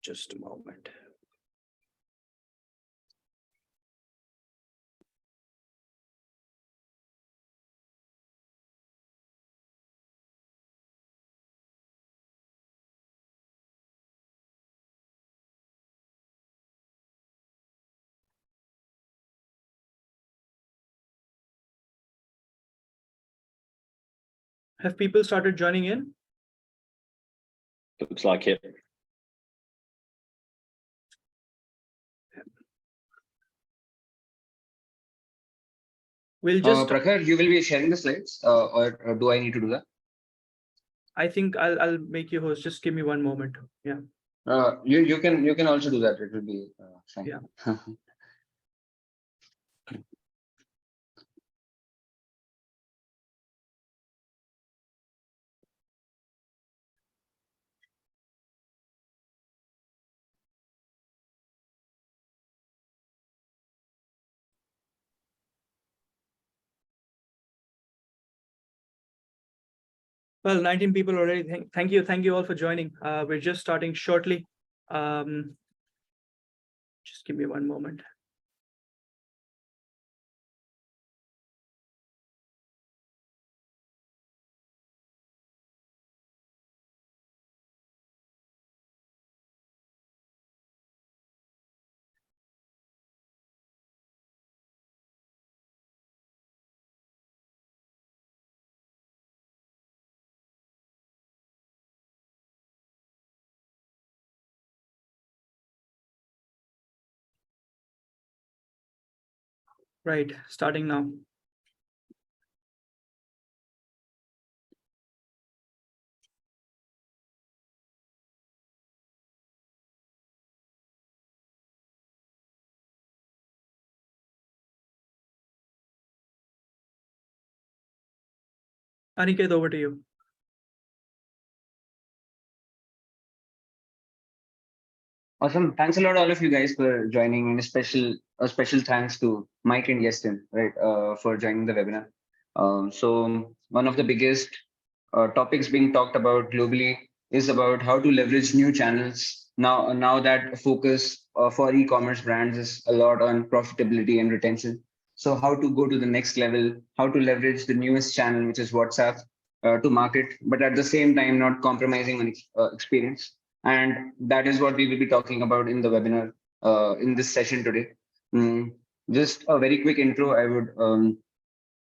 Just a moment. Have people started joining in? Looks like it. We'll just Prakhar, you will be sharing the slides, or do I need to do that? I think I'll make you host. Just give me one moment. Yeah. You can also do that. It will be fine. Yeah. Well, 19 people already. Thank you all for joining. We're just starting shortly. Just give me one moment. Right, starting now. Aniket, over to you. Awesome. Thanks a lot, all of you guys, for joining. And a special thanks to Mike and Iestyn, right, for joining the webinar. So one of the biggest topics being talked about globally is about how to leverage new channels. Now that focus for e-commerce brands is a lot on profitability and retention. So how to go to the next level, how to leverage the newest channel, which is WhatsApp, to market, but at the same time not compromising on experience. And that is what we will be talking about in the webinar in this session today. Just a very quick intro.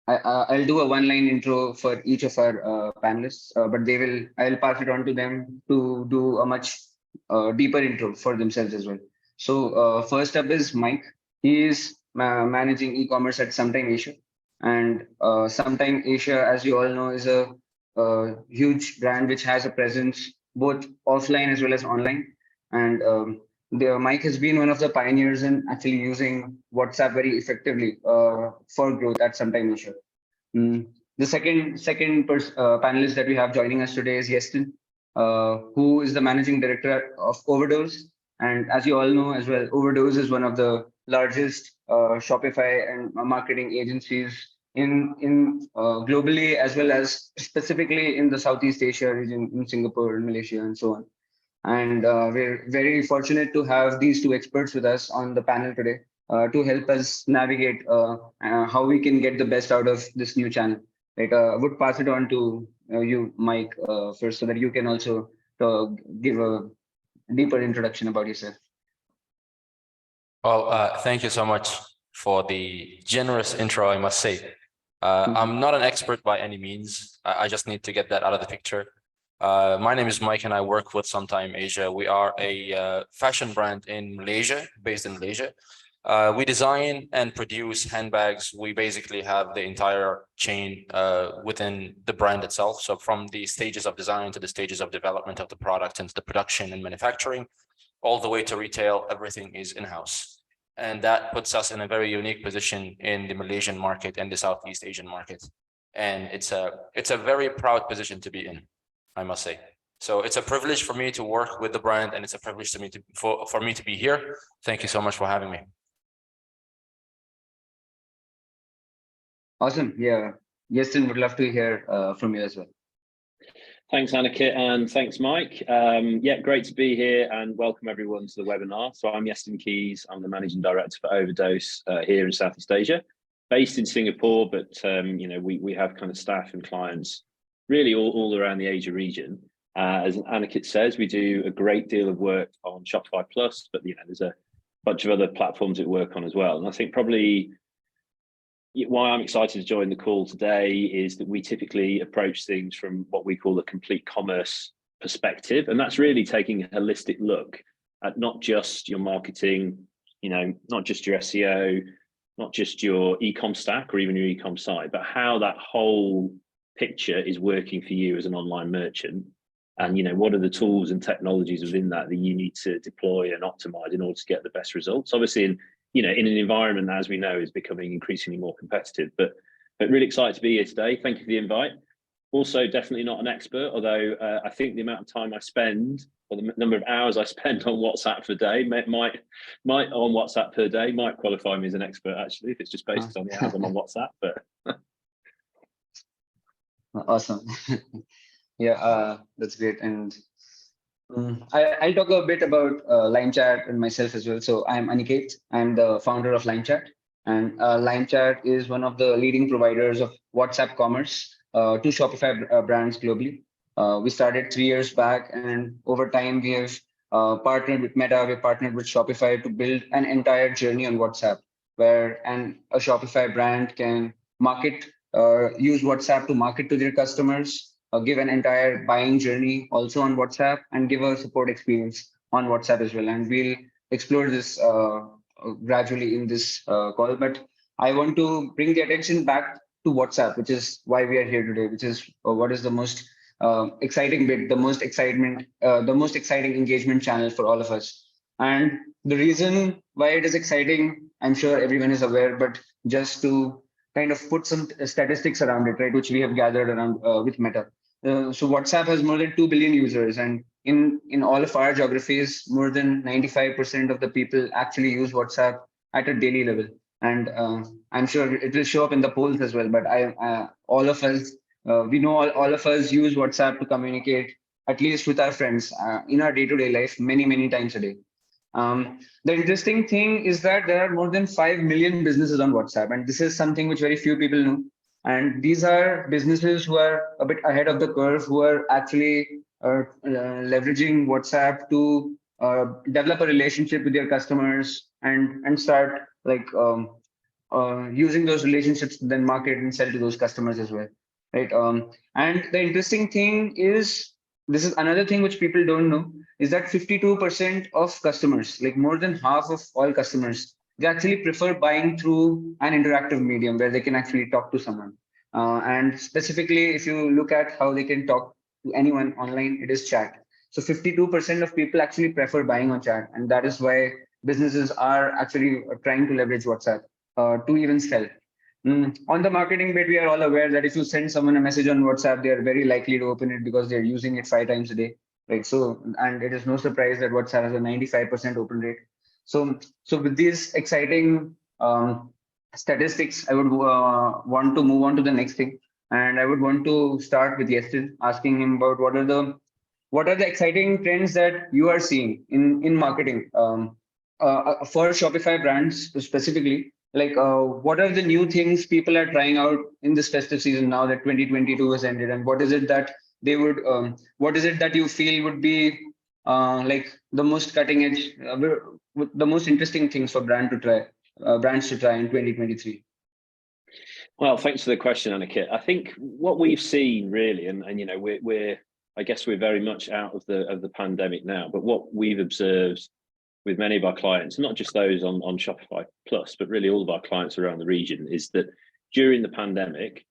I'll do a one-line intro for each of our panelists, but I'll pass it on to them to do a much deeper intro for themselves as well. So first up is Mike. He is managing e-commerce at Sometime Asia. And Sometime Asia, as you all know, is a huge brand which has a presence both offline as well as online. And Mike has been one of the pioneers in actually using WhatsApp very effectively for growth at Sometime Asia. The second panelist that we have joining us today is Iestyn, who is the managing director of Overdose. And as you all know as well, Overdose is one of the largest Shopify and marketing agencies in globally, as well as specifically in the Southeast Asia region, in Singapore, Malaysia, and so on. And we're very fortunate to have these two experts with us on the panel today to help us navigate how we can get the best out of this new channel. Right, I would pass it on to you, Mike, first, so that you can also give a deeper introduction about yourself. Well, thank you so much for the generous intro, I must say. I'm not an expert by any means. I just need to get that out of the picture. My name is Mike and I work with Sometime Asia. We are a fashion brand in Malaysia, based in Malaysia. We design and produce handbags. We basically have the entire chain within the brand itself. So from the stages of design to the stages of development of the product and the production and manufacturing, all the way to retail, everything is in-house. And that puts us in a very unique position in the Malaysian market and the Southeast Asian market. And it's a very proud position to be in, I must say. So it's a privilege for me to work with the brand, and it's a privilege for me to be here. Thank you so much for having me. Awesome. Yeah. Iestyn, would love to hear from you as well. Thanks, Annika, and thanks, Mike. Yeah, great to be here and welcome everyone to the webinar. So I'm Iestyn Keys. I'm the Managing Director for Overdose here in Southeast Asia, based in Singapore, but we have kind of staff and clients really all around the Asia region. As Annika says, we do a great deal of work on Shopify Plus, but there's a bunch of other platforms that we work on as well. And I think probably why I'm excited to join the call today is that we typically approach things from what we call a complete commerce perspective. And that's really taking a holistic look at not just your marketing, not just your SEO, not just your e-com stack or even your e-com site, but how that whole picture is working for you as an online merchant. And what are the tools and technologies within that you need to deploy and optimize in order to get the best results? Obviously, in an environment that, as we know, is becoming increasingly more competitive. But really excited to be here today. Thank you for the invite. Also, definitely not an expert, although I think the amount of time I spend, or the number of hours I spend on WhatsApp per day, might qualify me as an expert, actually, if it's just based on the hours I'm on WhatsApp. But Awesome. Yeah, that's great. And I'll talk a bit about LimeChat and myself as well. So I'm Aniket. I'm the founder of LimeChat. And LimeChat is one of the leading providers of WhatsApp commerce to Shopify brands globally. We started 3 years back, and over time we have partnered with Meta, we partnered with Shopify to build an entire journey on WhatsApp, where a Shopify brand can use WhatsApp to market to their customers, give an entire buying journey also on WhatsApp, and give a support experience on WhatsApp as well. And we'll explore this gradually in this call. But I want to bring the attention back to WhatsApp, which is why we are here today, which is what is the most exciting bit, the most exciting engagement channel for all of us. And the reason why it is exciting, I'm sure everyone is aware, but just to kind of put some statistics around it, right, which we have gathered around with Meta. So WhatsApp has more than 2 billion users, and in all of our geographies, more than 95% of the people actually use WhatsApp at a daily level. And I'm sure it will show up in the polls as well. But all of us, we know all of us use WhatsApp to communicate, at least with our friends, in our day-to-day life, many times a day. The interesting thing is that there are more than 5 million businesses on WhatsApp, and this is something which very few people know. And these are businesses who are a bit ahead of the curve, who are actually leveraging WhatsApp to develop a relationship with their customers and start using those relationships to then market and sell to those customers as well, right? And the interesting thing is, this is another thing which people don't know, is that 52% of customers, like more than half of all customers, they actually prefer buying through an interactive medium where they can actually talk to someone. And specifically, if you look at how they can talk to anyone online, it is chat. So 52% of people actually prefer buying on chat. And that is why businesses are actually trying to leverage WhatsApp to even sell. On the marketing bit, we are all aware that if you send someone a message on WhatsApp, they are very likely to open it because they're using it 5 times a day, right? So, and it is no surprise that WhatsApp has a 95% open rate. So with these exciting statistics, I would want to move on to the next thing, and I would want to start with Iestyn, asking him about what are the exciting trends that you are seeing in marketing for Shopify brands specifically. Like, what are the new things people are trying out in this festive season now that 2022 has ended, and what is it that they would, what is it that you feel would be like the most cutting edge, the most interesting things for brands to try in 2023? Well, thanks for the question, Annika. I think what we've seen really, and we're I guess we're very much out of the pandemic now, but what we've observed with many of our clients, not just those on Shopify Plus, but really all of our clients around the region, is that during the pandemic,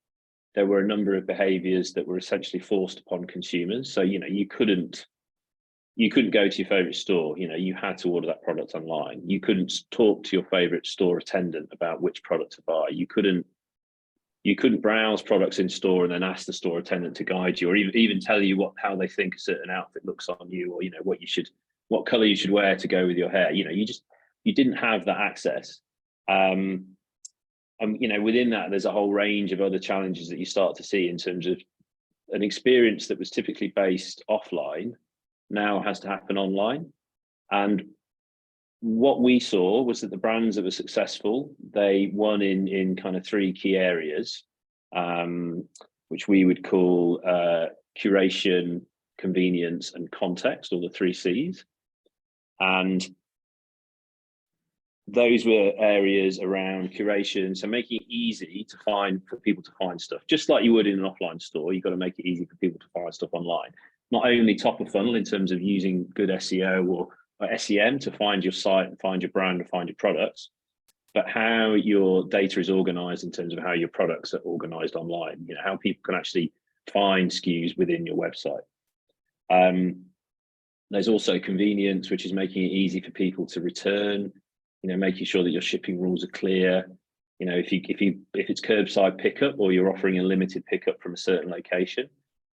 there were a number of behaviors that were essentially forced upon consumers. So, you couldn't go to your favorite store, you had to order that product online. You couldn't talk to your favorite store attendant about which product to buy. You couldn't browse products in store and then ask the store attendant to guide you, or even tell you how they think a certain outfit looks on you, or what color you should wear to go with your hair. You didn't have that access. Within that, there's a whole range of other challenges that you start to see in terms of an experience that was typically based offline now has to happen online. And what we saw was that the brands that were successful, they won in kind of three key areas, which we would call curation, convenience, and context, or the three C's. And those were areas around curation, so making it easy to find, for people to find stuff, just like you would in an offline store. You've got to make it easy for people to find stuff online. Not only top of funnel in terms of using good SEO or SEM to find your site and find your brand and find your products, but how your data is organized in terms of how your products are organized online, you know, how people can actually find SKUs within your website. There's also convenience, which is making it easy for people to return, you know, making sure that your shipping rules are clear. You know, if it's curbside pickup or you're offering a limited pickup from a certain location,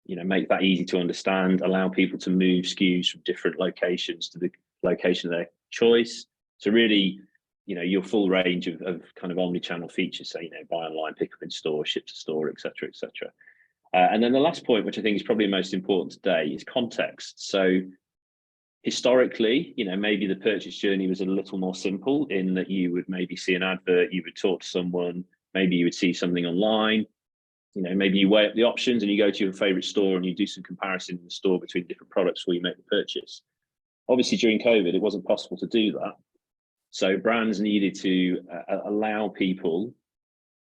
you know, make that easy to understand, allow people to move SKUs from different locations to the location of their choice. So really, you know, your full range of kind of omni-channel features, so, you know, buy online, pick up in store, ship to store, et cetera, et cetera. And then the last point, which I think is probably most important today, is context. So historically, you know, maybe the purchase journey was a little more simple in that you would maybe see an advert, you would talk to someone, maybe you would see something online, you know, maybe you weigh up the options and you go to your favorite store and you do some comparison in the store between different products before you make the purchase. Obviously, during COVID, it wasn't possible to do that. So brands needed to allow people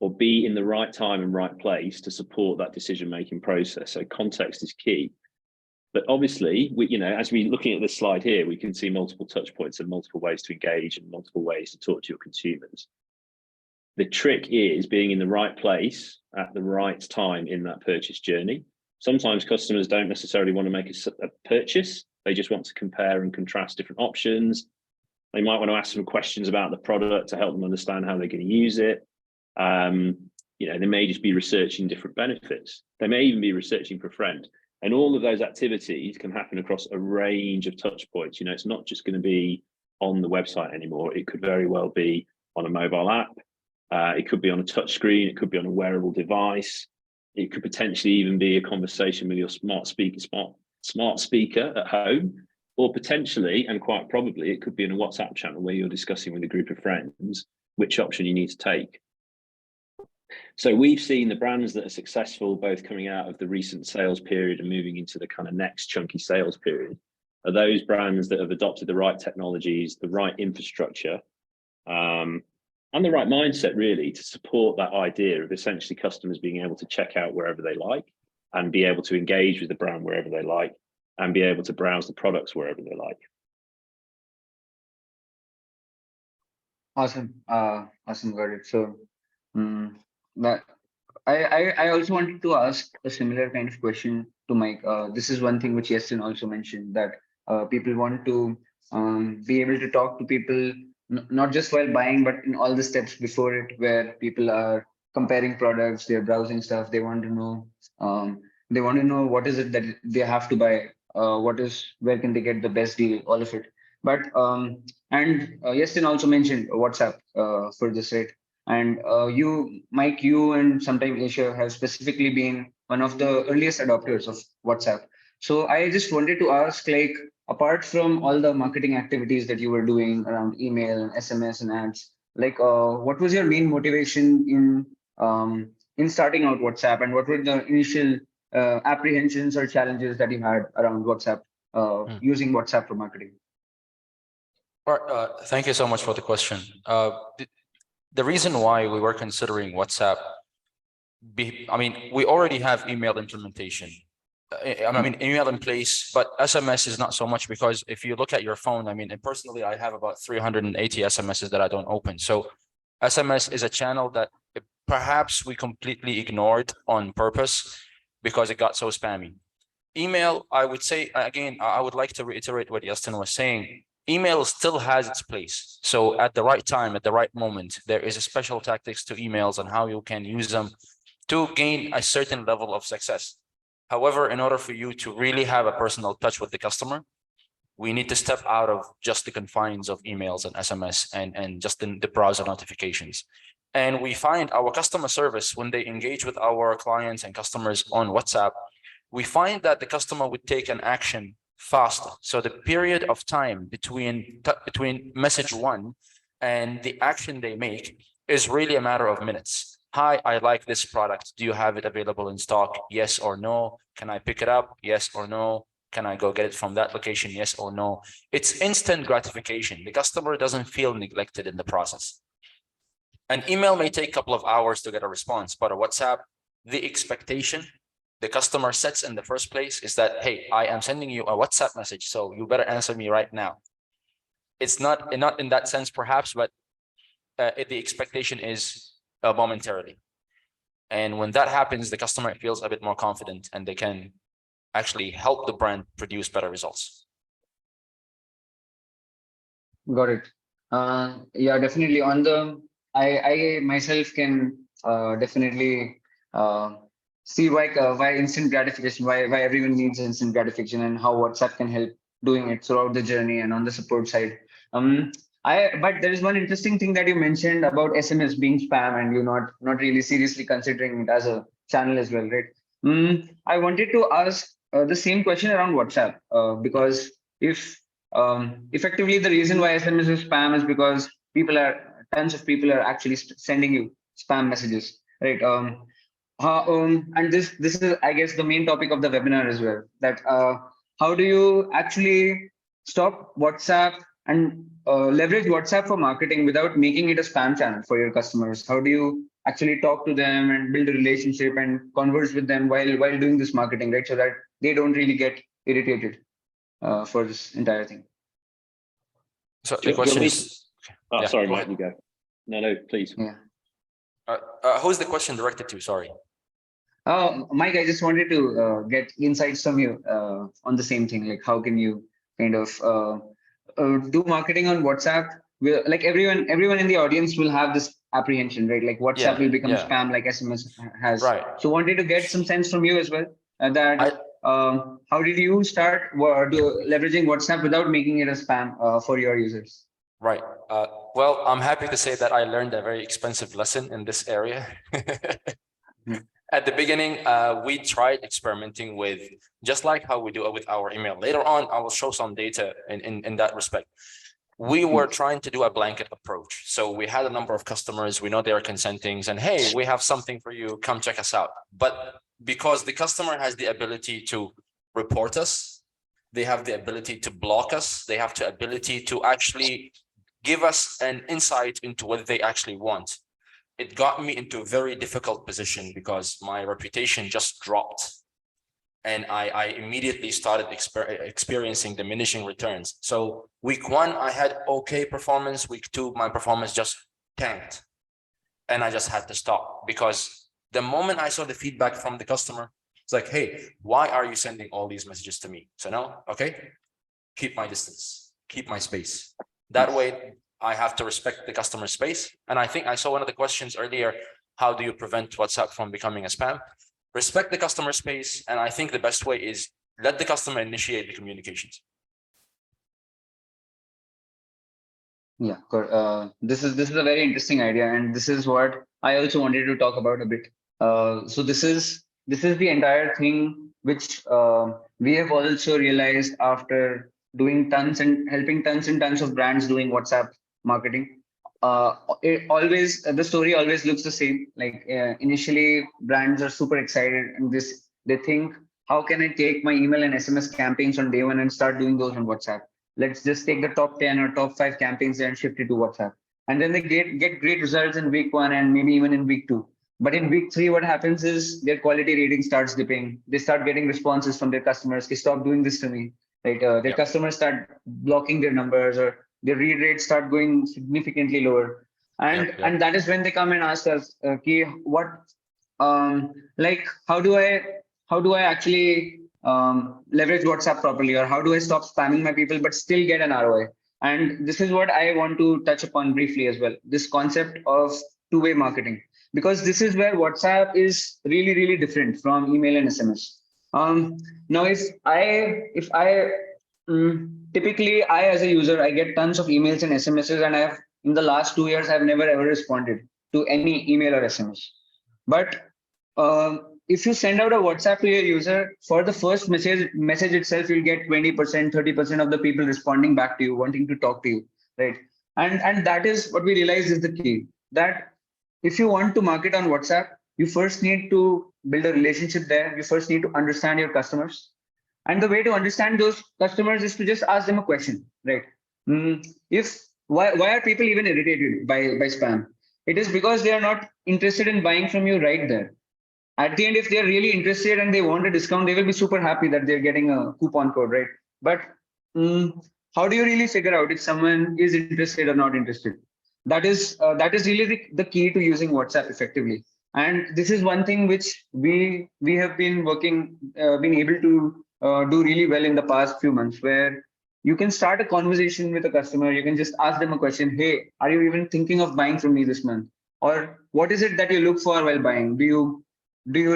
or be in the right time and right place to support that decision-making process. So context is key. But obviously, we, you know, as we're looking at this slide here, we can see multiple touch points and multiple ways to engage and multiple ways to talk to your consumers. The trick is being in the right place at the right time in that purchase journey. Sometimes customers don't necessarily want to make a purchase. They just want to compare and contrast different options. They might want to ask some questions about the product to help them understand how they're going to use it. You know, they may just be researching different benefits. They may even be researching for a friend. And all of those activities can happen across a range of touch points. You know, it's not just going to be on the website anymore. It could very well be on a mobile app. It could be on a touch screen. It could be on a wearable device. It could potentially even be a conversation with your smart speaker at home, or potentially, and quite probably, it could be in a WhatsApp channel where you're discussing with a group of friends which option you need to take. So we've seen the brands that are successful, both coming out of the recent sales period and moving into the kind of next chunky sales period, are those brands that have adopted the right technologies, the right infrastructure, and the right mindset really to support that idea of essentially customers being able to check out wherever they like and be able to engage with the brand wherever they like and be able to browse the products wherever they like. Awesome. Awesome, got it. So that I also wanted to ask a similar kind of question to Mike. This is one thing which Iestyn also mentioned, that people want to be able to talk to people not just while buying, but in all the steps before it, where people are comparing products, they're browsing stuff, they want to know what is it that they have to buy, where can they get the best deal, all of it. But Iestyn also mentioned WhatsApp for this, right? And you, Mike, you and sometime Asia have specifically been one of the earliest adopters of WhatsApp. So I just wanted to ask, like, apart from all the marketing activities that you were doing around email and SMS and ads, like, what was your main motivation in starting out WhatsApp, and what were the initial apprehensions or challenges that you had around WhatsApp, using WhatsApp for marketing? Thank you so much for the question. The reason why we were considering WhatsApp, I mean, we already have email implementation. I mean, email in place, but SMS is not so much, because if you look at your phone, I mean, and personally, I have about 380 SMSs that I don't open. So SMS is a channel that perhaps we completely ignored on purpose because it got so spammy. Email, I would say, again, I would like to reiterate what Iestyn was saying. Email still has its place. So at the right time, at the right moment, there is a special tactics to emails and how you can use them to gain a certain level of success. However, in order for you to really have a personal touch with the customer, we need to step out of just the confines of emails and SMS and just the browser notifications. And we find our customer service, when they engage with our clients and customers on WhatsApp, we find that the customer would take an action faster. So the period of time between message one and the action they make is really a matter of minutes. Hi, I like this product. Do you have it available in stock? Yes or no. Can I pick it up? Yes or no. Can I go get it from that location? Yes or no. It's instant gratification. The customer doesn't feel neglected in the process. An email may take a couple of hours to get a response, but a WhatsApp, the expectation the customer sets in the first place is that, hey, I am sending you a WhatsApp message, so you better answer me right now. It's not in that sense, perhaps, but the expectation is momentarily. And when that happens, the customer feels a bit more confident and they can actually help the brand produce better results. Got it. Yeah, definitely. I myself can definitely see why instant gratification, why everyone needs instant gratification, and how WhatsApp can help doing it throughout the journey and on the support side. But there is one interesting thing that you mentioned about SMS being spam, and you not really seriously considering it as a channel as well, right? I wanted to ask the same question around WhatsApp, because if effectively the reason why SMS is spam is because tons of people are actually sending you spam messages, right? And this is, I guess, the main topic of the webinar as well. That how do you actually stop WhatsApp and leverage WhatsApp for marketing without making it a spam channel for your customers? How do you actually talk to them and build a relationship and converse with them while doing this marketing, right? So that they don't really get irritated for this entire thing. So the question is, oh, yeah, sorry, go Mike, ahead. you go. No, please. Yeah. Who's the question directed to? Sorry. Mike, I just wanted to get insights from you on the same thing. Like, how can you kind of do marketing on WhatsApp? Like everyone in the audience will have this apprehension, right? Like WhatsApp will become spam, like SMS has. Right. So, wanted to get some sense from you as well. How did you start leveraging WhatsApp without making it a spam for your users? Right. Well, I'm happy to say that I learned a very expensive lesson in this area. At the beginning, we tried experimenting with, just like how we do it with our email. Later on, I will show some data in that respect. We were trying to do a blanket approach. So we had a number of customers, we know they are consenting, and hey, we have something for you, come check us out. But because the customer has the ability to report us, they have the ability to block us, they have the ability to actually give us an insight into what they actually want. It got me into a very difficult position because my reputation just dropped. And I immediately started experiencing diminishing returns. So week one, I had okay performance. Week two, my performance just tanked. And I just had to stop, because the moment I saw the feedback from the customer, it's like, hey, why are you sending all these messages to me? So no, okay, keep my distance, keep my space. That way, I have to respect the customer space. And I think I saw one of the questions earlier, how do you prevent WhatsApp from becoming a spam? Respect the customer space. And I think the best way is let the customer initiate the communications. Yeah, this is a very interesting idea, and this is what I also wanted to talk about a bit. So this is the entire thing which we have also realized after doing helping tons and tons of brands doing WhatsApp marketing. The story always looks the same. Like initially, brands are super excited, and they think, how can I take my email and SMS campaigns on day one and start doing those on WhatsApp? Let's just take the top 10 or top 5 campaigns and shift it to WhatsApp. And then they get great results in week one and maybe even in week two. But in week three, what happens is their quality rating starts dipping. They start getting responses from their customers. They stop doing this to me. Right? Their customers start blocking their numbers, or their read rates start going significantly lower. And that is when they come and ask us, what, like, how do I actually leverage WhatsApp properly, or how do I stop spamming my people but still get an ROI? And this is what I want to touch upon briefly as well, this concept of two-way marketing, because this is where WhatsApp is really, really different from email and SMS. Now, typically I, as a user, I get tons of emails and SMSs, and in the last 2 years, I've never ever responded to any email or SMS. But if you send out a WhatsApp to your user, for the first message itself, you'll get 20%, 30% of the people responding back to you, wanting to talk to you, right? And that is what we realized is the key. That if you want to market on WhatsApp, you first need to build a relationship there. You first need to understand your customers. And the way to understand those customers is to just ask them a question, right? If why are people even irritated by spam? It is because they are not interested in buying from you right there. At the end, if they're really interested and they want a discount, they will be super happy that they're getting a coupon code, right? But how do you really figure out if someone is interested or not interested? That is really the key to using WhatsApp effectively. And this is one thing which we have been been able to do really well in the past few months, where you can start a conversation with a customer. You can just ask them a question. Hey, are you even thinking of buying from me this month? Or what is it that you look for while buying? Do you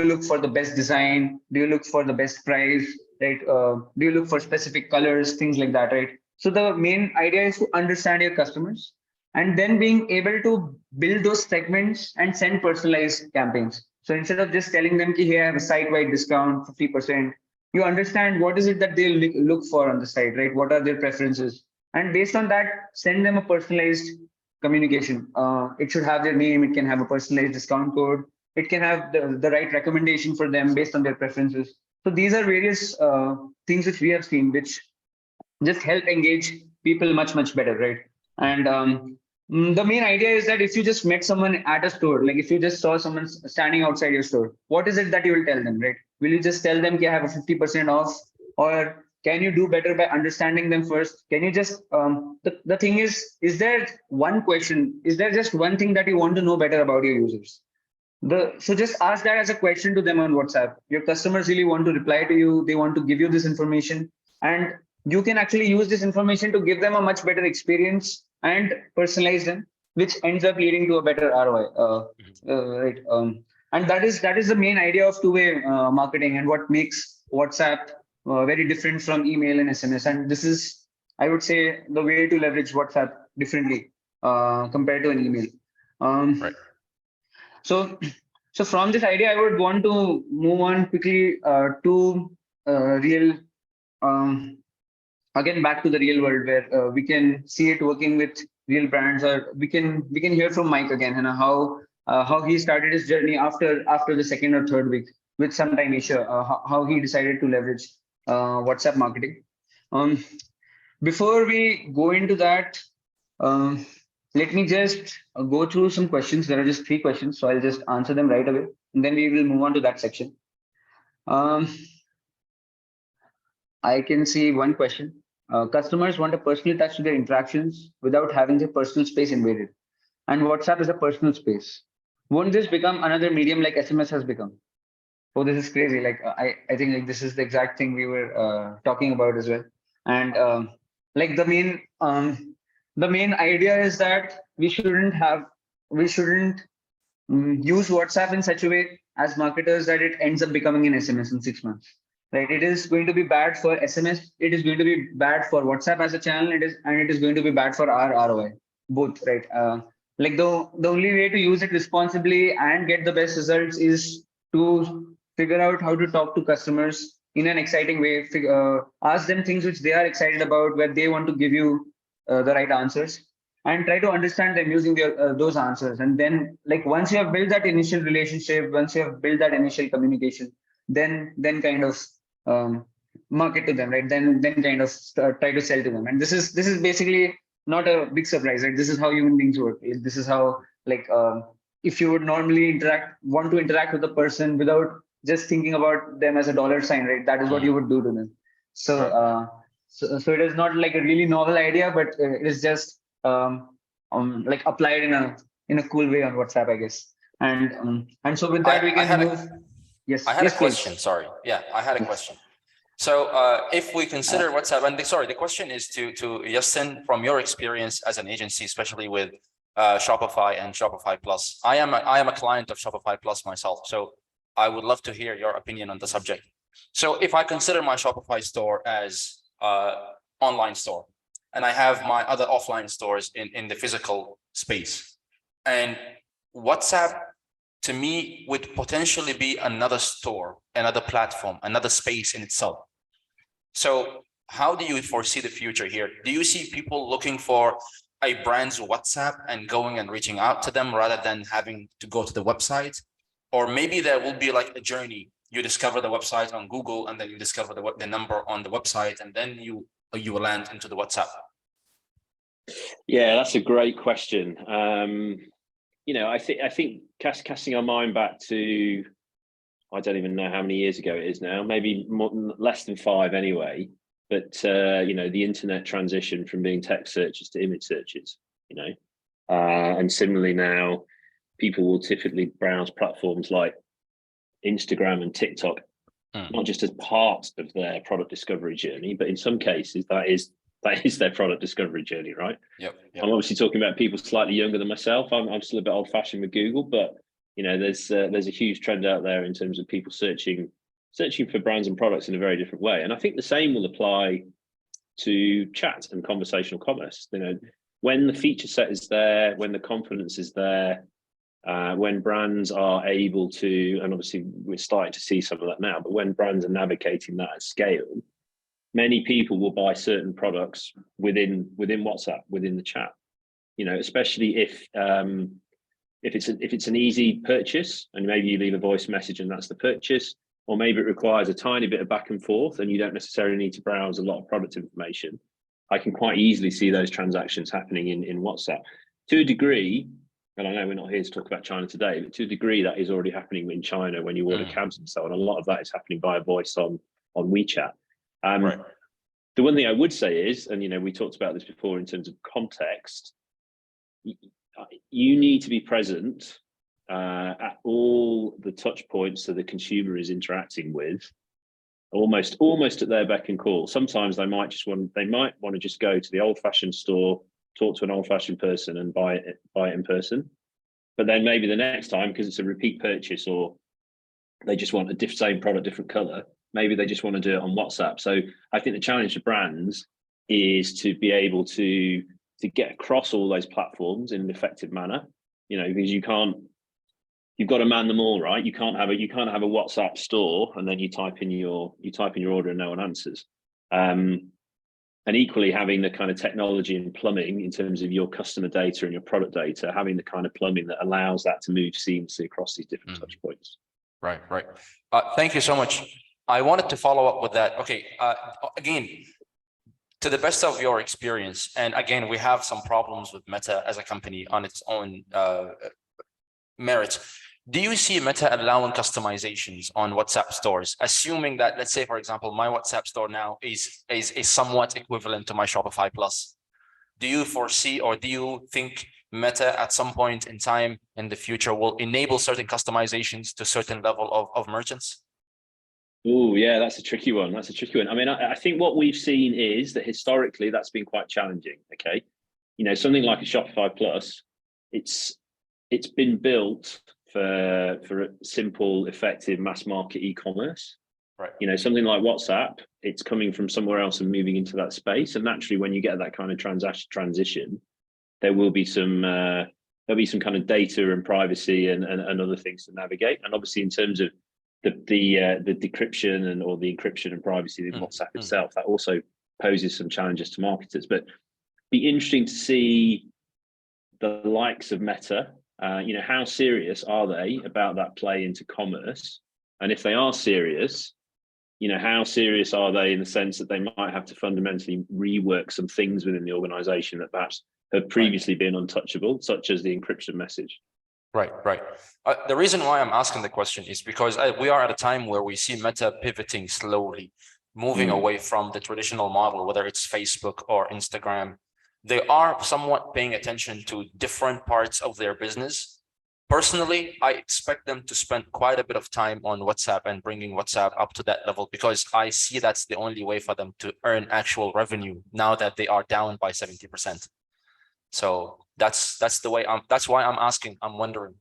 look for the best design? Do you look for the best price? Right? Do you look for specific colors? Things like that, right? So the main idea is to understand your customers and then being able to build those segments and send personalized campaigns. So instead of just telling them, hey, I have a site-wide discount, 50%, you understand what is it that they look for on the site, right? What are their preferences? And based on that, send them a personalized communication. It should have their name. It can have a personalized discount code. It can have the right recommendation for them based on their preferences. So these are various things which we have seen, which just help engage people much, much better, right? And the main idea is that if you just met someone at a store, like if you just saw someone standing outside your store, what is it that you will tell them, right? Will you just tell them, I have a 50% off? Or can you do better by understanding them first? Can you just, the thing is there one question? Is there just one thing that you want to know better about your users? So just ask that as a question to them on WhatsApp. Your customers really want to reply to you. They want to give you this information. And you can actually use this information to give them a much better experience and personalize them, which ends up leading to a better ROI. Right. And that is the main idea of two-way marketing and what makes WhatsApp very different from email and SMS. And this is, I would say, the way to leverage WhatsApp differently compared to an email. Right. So from this idea, I would want to move on quickly to real, again, back to the real world where we can see it working with real brands, or we can hear from Mike again, and how he started his journey after the second or third week with Sometime Asia, how he decided to leverage WhatsApp marketing. Before we go into that, let me just go through some questions. There are just 3 questions, so I'll just answer them right away, and then we will move on to that section. I can see one question. Customers want a personal touch to their interactions without having their personal space invaded. And WhatsApp is a personal space. Won't this become another medium like SMS has become? Oh, this is crazy. Like I think like this is the exact thing we were talking about as well. And like the main idea is that we shouldn't use WhatsApp in such a way as marketers that it ends up becoming an SMS in 6 months. Right? It is going to be bad for SMS. It is going to be bad for WhatsApp as a channel. It is going to be bad for our ROI, both. Right? Like the only way to use it responsibly and get the best results is to figure out how to talk to customers in an exciting way. Ask them things which they are excited about, where they want to give you the right answers, and try to understand them using those answers. And then, like once you have built that initial relationship, once you have built that initial communication, then kind of market to them, right? Then kind of try to sell to them. And this is basically not a big surprise, right? This is how human beings work. This is how, like, if you would normally want to interact with a person without just thinking about them as a dollar sign, right? That is what you would do to them. So so it is not like a really novel idea, but it is just like applied in a cool way on WhatsApp, I guess. And so with that, we can move. Yes. I had yes, a question. please. Sorry. Yeah, I had a question. So if we consider WhatsApp, and the question is to Iestyn, from your experience as an agency, especially with Shopify and Shopify Plus. I am a client of Shopify Plus myself, so I would love to hear your opinion on the subject. So if I consider my Shopify store as online store, and I have my other offline stores in the physical space, and WhatsApp to me would potentially be another store, another platform, another space in itself. So how do you foresee the future here? Do you see people looking for a brand's WhatsApp and going and reaching out to them rather than having to go to the website? Or maybe there will be like a journey. You discover the website on Google, and then you discover the number on the website, and then you will land into the WhatsApp. Yeah, that's a great question. I think casting our mind back to, I don't even know how many years ago it is now, maybe less than 5 anyway. But the internet transition from being text searches to image searches, and similarly now, people will typically browse platforms like Instagram and TikTok, not just as part of their product discovery journey, but in some cases that is their product discovery journey, right? Yep. I'm obviously talking about people slightly younger than myself. I'm still a bit old-fashioned with Google, but there's a huge trend out there in terms of people searching for brands and products in a very different way. And I think the same will apply to chat and conversational commerce. When the feature set is there, when the confidence is there, when brands are able to, and obviously we're starting to see some of that now, but when brands are navigating that at scale, many people will buy certain products within WhatsApp, within the chat. Especially if it's an easy purchase, and maybe you leave a voice message and that's the purchase, or maybe it requires a tiny bit of back and forth and you don't necessarily need to browse a lot of product information. I can quite easily see those transactions happening in WhatsApp. To a degree, and I know we're not here to talk about China today, but to a degree that is already happening in China when you order cabs and so on. A lot of that is happening via voice on WeChat. Right. The one thing I would say is, and we talked about this before in terms of context, you need to be present at all the touch points that the consumer is interacting with, almost at their beck and call. Sometimes they might want to just go to the old-fashioned store, talk to an old-fashioned person and buy it in person. But then maybe the next time, because it's a repeat purchase, or they just want a same product, different color, maybe they just want to do it on WhatsApp. So I think the challenge for brands is to be able to get across all those platforms in an effective manner, because you've got to man them all, right? You can't have a WhatsApp store and then you type in your order and no one answers. And equally, having the kind of technology and plumbing in terms of your customer data and your product data, having the kind of plumbing that allows that to move seamlessly across these different touch points. Right. Thank you so much. I wanted to follow up with that. Okay. Again, to the best of your experience, and again, we have some problems with Meta as a company on its own merits. Do you see Meta allowing customizations on WhatsApp stores, assuming that, let's say, for example, my WhatsApp store now is somewhat equivalent to my Shopify Plus? Do you foresee, or do you think Meta at some point in time in the future will enable certain customizations to certain level of merchants? Oh, yeah, that's a tricky one. I mean, I think what we've seen is that historically that's been quite challenging. Okay. Something like a Shopify Plus, it's been built for simple, effective mass market e-commerce. Right. Something like WhatsApp, it's coming from somewhere else and moving into that space. And naturally, when you get that kind of transition, there will be some kind of data and privacy and other things to navigate. And obviously, in terms of the decryption or the encryption and privacy of WhatsApp itself, that also poses some challenges to marketers. But be interesting to see the likes of Meta. How serious are they about that play into commerce? And if they are serious, how serious are they in the sense that they might have to fundamentally rework some things within the organization that perhaps have previously been untouchable, such as the encryption message? Right. The reason why I'm asking the question is because we are at a time where we see Meta pivoting slowly, moving away from the traditional model, whether it's Facebook or Instagram. They are somewhat paying attention to different parts of their business. Personally, I expect them to spend quite a bit of time on WhatsApp and bringing WhatsApp up to that level, because I see that's the only way for them to earn actual revenue now that they are down by 70%. So that's why I'm asking. I'm wondering.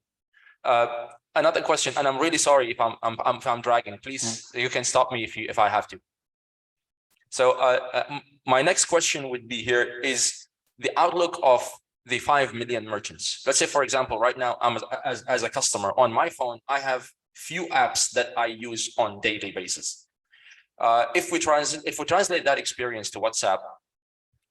Another question, and I'm really sorry if I'm dragging. Please, you can stop me if I have to. So my next question would be here is the outlook of the 5 million merchants. Let's say, for example, right now, I'm as a customer on my phone, I have few apps that I use on daily basis. If we translate that experience to WhatsApp,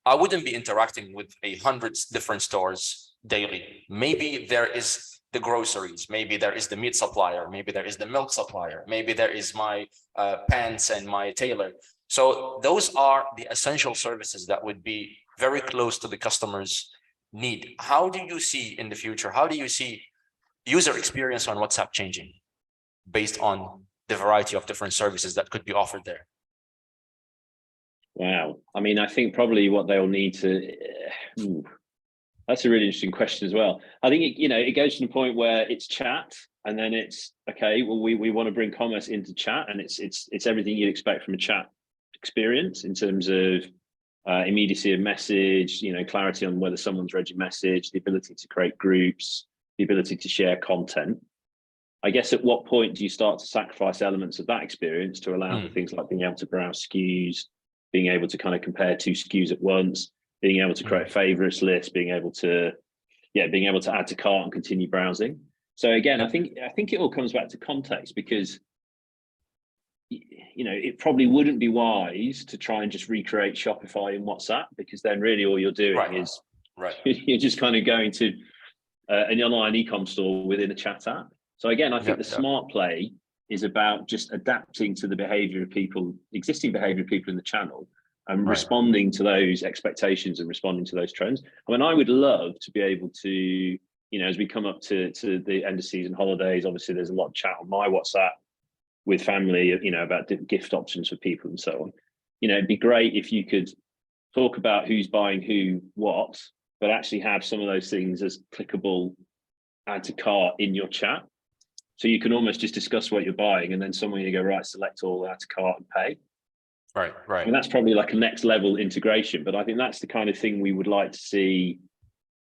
I wouldn't be interacting with 100 different stores daily. Maybe there is the groceries, maybe there is the meat supplier, maybe there is the milk supplier, maybe there is my pants and my tailor. So those are the essential services that would be very close to the customer's need. How do you see in the future, how do you see user experience on WhatsApp changing based on the variety of different services that could be offered there? Wow. I mean, I think probably what they'll need to, that's a really interesting question as well. I think, it goes to the point where it's chat and then it's, okay, well, we want to bring commerce into chat, and it's everything you'd expect from a chat experience in terms of immediacy of message, clarity on whether someone's read your message, the ability to create groups, the ability to share content. I guess at what point do you start to sacrifice elements of that experience to allow for things like being able to browse SKUs, being able to kind of compare 2 SKUs at once, being able to create favorites lists, being able to add to cart and continue browsing. So again, I think it all comes back to context, because it probably wouldn't be wise to try and just recreate Shopify in WhatsApp, because then really all you're doing is you're just kind of going to an online e-com store within a chat app. So again, I think the smart play is about just adapting to the behavior of people, existing behavior of people in the channel, and responding to those expectations and responding to those trends. I mean, I would love to be able to, as we come up to the end of season holidays, obviously there's a lot of chat on my WhatsApp with family, about gift options for people and so on. It'd be great if you could talk about who's buying who, what, but actually have some of those things as clickable add to cart in your chat. So you can almost just discuss what you're buying, and then someone you go, right, select all, add to cart and pay. Right. I mean, that's probably like a next level integration, but I think that's the kind of thing we would like to see,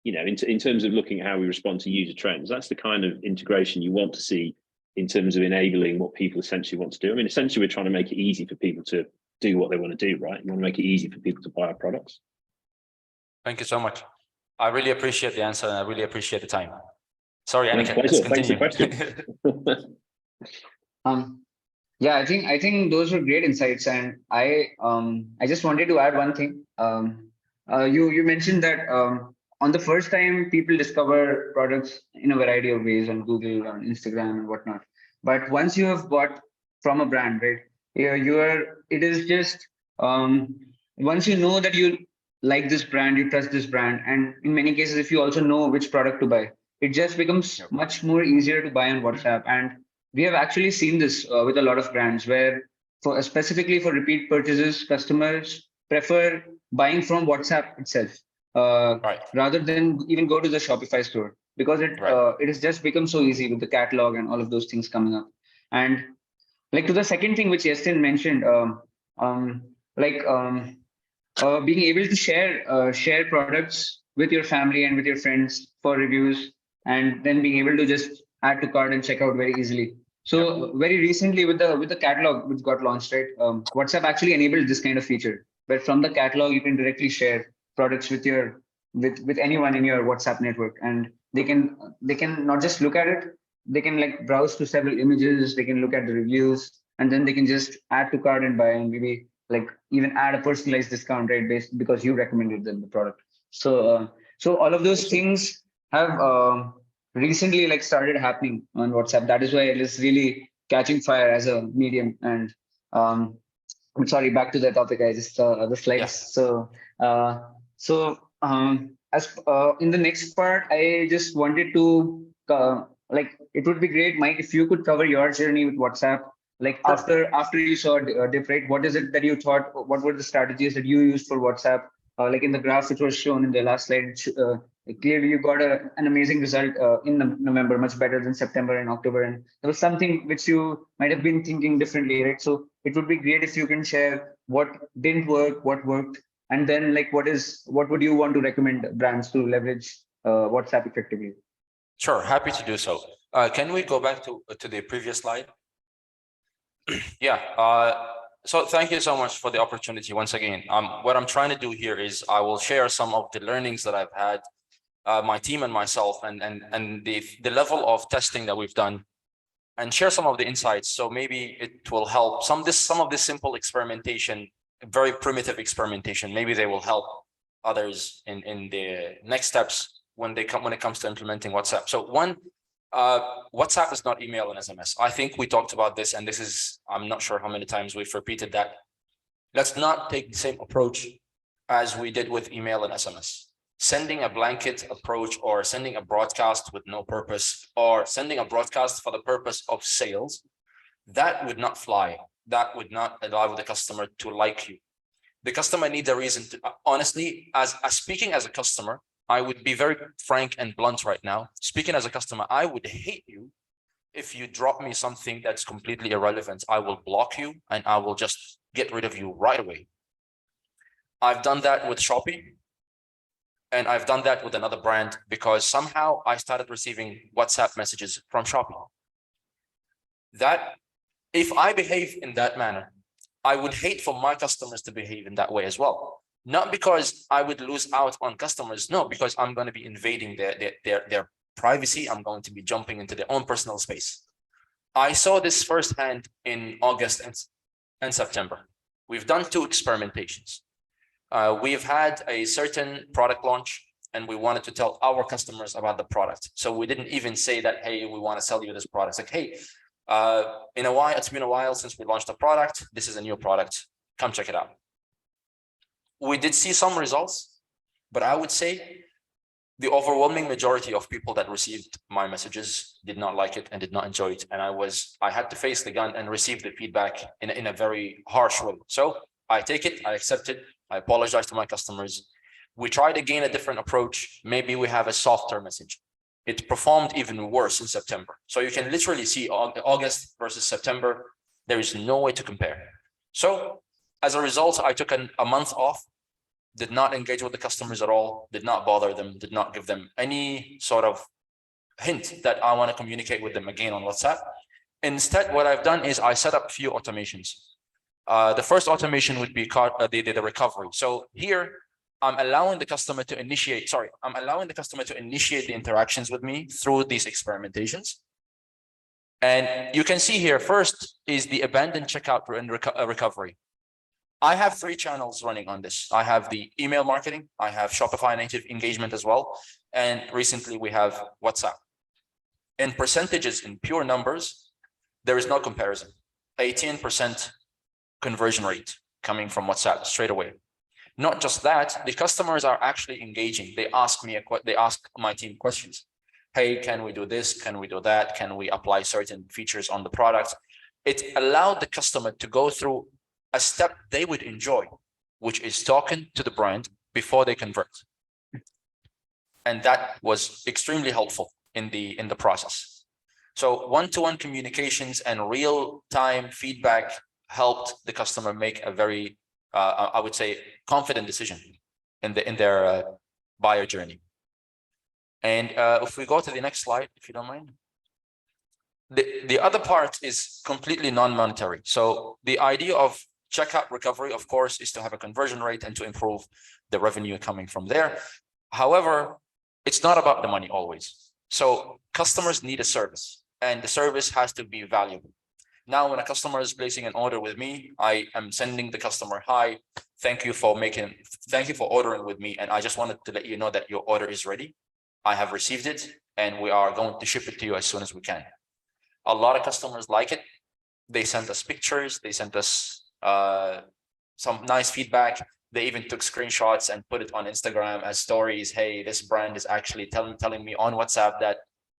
in terms of looking at how we respond to user trends. That's the kind of integration you want to see in terms of enabling what people essentially want to do. I mean, essentially, we're trying to make it easy for people to do what they want to do, right? We want to make it easy for people to buy our products. Thank you so much. I really appreciate the answer, and I really appreciate the time. Sorry, Aniket, let's continue. Thanks for the question. Yeah, I think those were great insights, and I just wanted to add one thing. You mentioned that on the first time people discover products in a variety of ways on Google, on Instagram, and whatnot. But once you have bought from a brand, right? It is just once you know that you like this brand, you trust this brand, and in many cases, if you also know which product to buy, it just becomes much more easier to buy on WhatsApp. And we have actually seen this with a lot of brands, where specifically for repeat purchases, customers prefer buying from WhatsApp itself rather than even go to the Shopify store, because it has just become so easy with the catalog and all of those things coming up. And like to the second thing which Iestyn mentioned, being able to share products with your family and with your friends for reviews, and then being able to just add to cart and check out very easily. So very recently with the catalog which got launched, right? WhatsApp actually enabled this kind of feature, where from the catalog you can directly share products with anyone in your WhatsApp network, and they can not just look at it, they can like browse to several images, they can look at the reviews, and then they can just add to cart and buy, and maybe like even add a personalized discount rate because you recommended them the product. So all of those things have recently like started happening on WhatsApp. That is why it is really catching fire as a medium. And I'm sorry, back to the topic. I just the slides. Yeah. As in the next part, I just wanted to it would be great, Mike, if you could cover your journey with WhatsApp. Like after you saw Dip, right? What is it that you thought? What were the strategies that you used for WhatsApp? Like in the graph which was shown in the last slide, clearly you got an amazing result in November, much better than September and October. And there was something which you might have been thinking differently, right? So it would be great if you can share what didn't work, what worked, and then like what would you want to recommend brands to leverage WhatsApp effectively? Sure, happy to do so. Can we go back to the previous slide? Yeah. So thank you so much for the opportunity once again. What I'm trying to do here is I will share some of the learnings that I've had my team and myself, and the level of testing that we've done, and share some of the insights. So maybe it will help some of this simple experimentation, very primitive experimentation. Maybe they will help others in the next steps when it comes to implementing WhatsApp. So one, WhatsApp is not email and SMS. I think we talked about this, and this is, I'm not sure how many times we've repeated that. Let's not take the same approach as we did with email and SMS. Sending a blanket approach, or sending a broadcast with no purpose, or sending a broadcast for the purpose of sales, that would not fly. That would not allow the customer to like you. The customer needs a reason to, honestly, as speaking as a customer, I would be very frank and blunt right now. Speaking as a customer, I would hate you if you drop me something that's completely irrelevant. I will block you and I will just get rid of you right away. I've done that with Shopee, and I've done that with another brand because somehow I started receiving WhatsApp messages from Shopee. That if I behave in that manner, I would hate for my customers to behave in that way as well. Not because I would lose out on customers, no, because I'm going to be invading their privacy. I'm going to be jumping into their own personal space. I saw this firsthand in August and September. We've done 2 experimentations. We've had a certain product launch, and we wanted to tell our customers about the product. So we didn't even say that, hey, we want to sell you this product. It's like, hey, it's been a while since we launched a product. This is a new product. Come check it out. We did see some results, but I would say the overwhelming majority of people that received my messages did not like it and did not enjoy it. And I had to face the gun and receive the feedback in a very harsh way. So I take it, I accept it, I apologize to my customers. We tried again a different approach. Maybe we have a softer message. It performed even worse in September. So you can literally see August versus September. There is no way to compare. So as a result, I took a month off, did not engage with the customers at all, did not bother them, did not give them any sort of hint that I want to communicate with them again on WhatsApp. Instead, what I've done is I set up a few automations. The first automation would be the recovery. So here, I'm allowing the customer to initiate the interactions with me through these experimentations. And you can see here, first is the abandoned checkout and recovery. I have 3 channels running on this. I have the email marketing, I have Shopify native engagement as well, and recently we have WhatsApp. In percentages, in pure numbers, there is no comparison. 18% conversion rate coming from WhatsApp straight away. Not just that, the customers are actually engaging. They ask my team questions. Hey, can we do this? Can we do that? Can we apply certain features on the product? It allowed the customer to go through a step they would enjoy, which is talking to the brand before they convert. And that was extremely helpful in the process. So one-to-one communications and real-time feedback helped the customer make a very, I would say, confident decision in their buyer journey. And if we go to the next slide, if you don't mind. The other part is completely non-monetary. So the idea of checkout recovery, of course, is to have a conversion rate and to improve the revenue coming from there. However, it's not about the money always. So customers need a service, and the service has to be valuable. Now, when a customer is placing an order with me, I am sending the customer, hi, thank you for ordering with me. And I just wanted to let you know that your order is ready. I have received it, and we are going to ship it to you as soon as we can. A lot of customers like it. They sent us pictures. They sent us some nice feedback. They even took screenshots and put it on Instagram as stories. Hey, this brand is actually telling me on WhatsApp that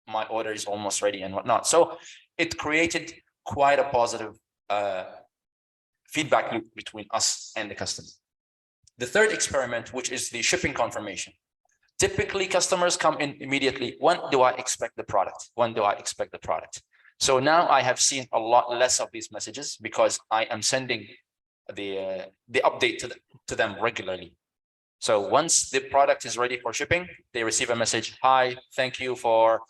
my order is almost ready and whatnot. So it created quite a positive feedback loop between us and the customer. The third experiment, which is the shipping confirmation. Typically, customers come in immediately. When do I expect the product? When do I expect the product? So now I have seen a lot less of these messages because I am sending the update to them regularly. So once the product is ready for shipping, they receive a message, hi, thank you for